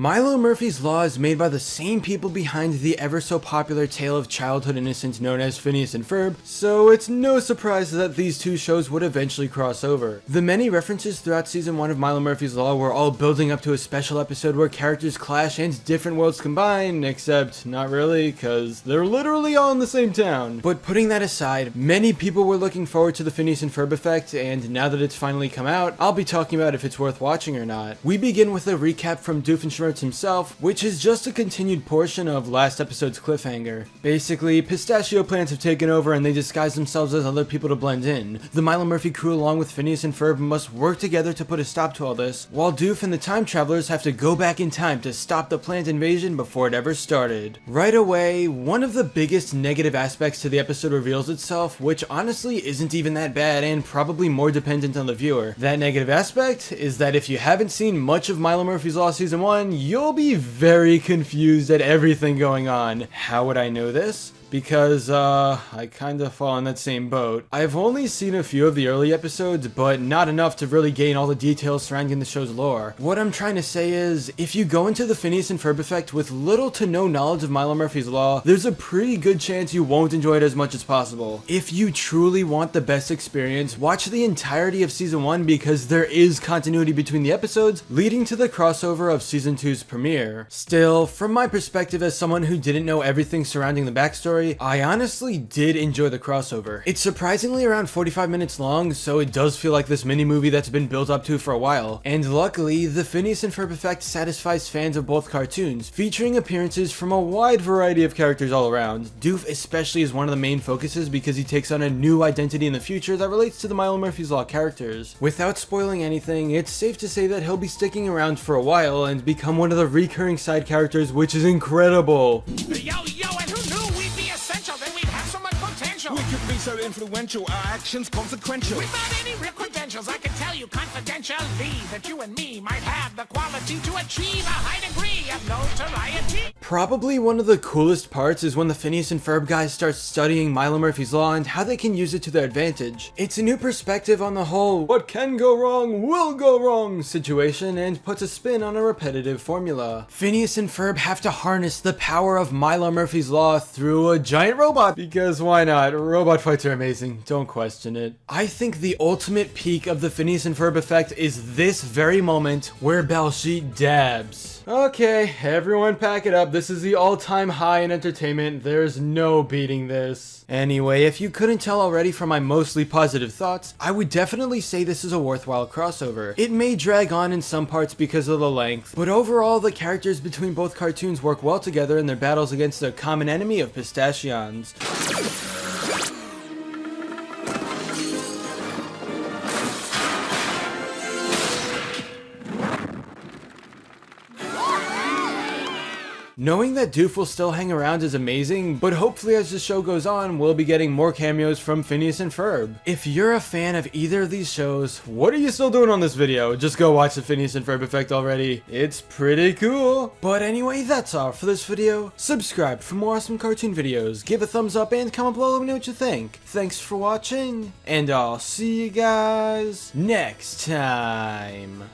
Milo Murphy's Law is made by the same people behind the ever so popular tale of childhood innocence known as Phineas and Ferb, so it's no surprise that these two shows would eventually cross over. The many references throughout season 1 of Milo Murphy's Law were all building up to a special episode where characters clash and different worlds combine, except not really, cause they're literally all in the same town. But putting that aside, many people were looking forward to the Phineas and Ferb effect, and now that it's finally come out, I'll be talking about if it's worth watching or not. We begin with a recap from Doofenshmirtz himself, which is just a continued portion of last episode's cliffhanger. Basically, pistachio plants have taken over and they disguise themselves as other people to blend in. The Milo Murphy crew along with Phineas and Ferb must work together to put a stop to all this, while Doof and the time travelers have to go back in time to stop the plant invasion before it ever started. Right away, one of the biggest negative aspects to the episode reveals itself, which honestly isn't even that bad and probably more dependent on the viewer. That negative aspect is that if you haven't seen much of Milo Murphy's Law Season 1, you'll be very confused at everything going on. How would I know this? Because, I kinda fall in that same boat. I've only seen a few of the early episodes, but not enough to really gain all the details surrounding the show's lore. What I'm trying to say is, if you go into the Phineas and Ferb effect with little to no knowledge of Milo Murphy's Law, there's a pretty good chance you won't enjoy it as much as possible. If you truly want the best experience, watch the entirety of Season 1 because there is continuity between the episodes, leading to the crossover of Season 2's premiere. Still, from my perspective as someone who didn't know everything surrounding the backstory, I honestly did enjoy the crossover. It's surprisingly around 45 minutes long, so it does feel like this mini movie that's been built up to for a while. And luckily, the Phineas and Ferb effect satisfies fans of both cartoons, featuring appearances from a wide variety of characters all around. Doof especially is one of the main focuses because he takes on a new identity in the future that relates to the Milo Murphy's Law characters. Without spoiling anything, it's safe to say that he'll be sticking around for a while and become one of the recurring side characters, which is incredible. Yo, and who knew we'd be essential? Then we'd have so much potential. We could be so influential, our actions consequential. Without any real credentials, I can tell you confidentially that you and me might have the quality to achieve a high degree of notoriety. Probably one of the coolest parts is when the Phineas and Ferb guys start studying Milo Murphy's Law and how they can use it to their advantage. It's a new perspective on the whole what can go wrong will go wrong situation and puts a spin on a repetitive formula. Phineas and Ferb have to harness the power of Milo Murphy's Law through a giant robot because why not? Robot fights are amazing, don't question it. I think the ultimate peak of the Phineas and Ferb effect is this very moment where Baljeet dabs. Okay, everyone pack it up. This is the all-time high in entertainment. There's no beating this. Anyway, if you couldn't tell already from my mostly positive thoughts, I would definitely say this is a worthwhile crossover. It may drag on in some parts because of the length, but overall the characters between both cartoons work well together in their battles against their common enemy of pistachions. Knowing that Doof will still hang around is amazing, but hopefully as the show goes on, we'll be getting more cameos from Phineas and Ferb. If you're a fan of either of these shows, what are you still doing on this video? Just go watch the Phineas and Ferb effect already. It's pretty cool. But anyway, that's all for this video. Subscribe for more awesome cartoon videos, give a thumbs up, and comment below let me know what you think. Thanks for watching, and I'll see you guys next time.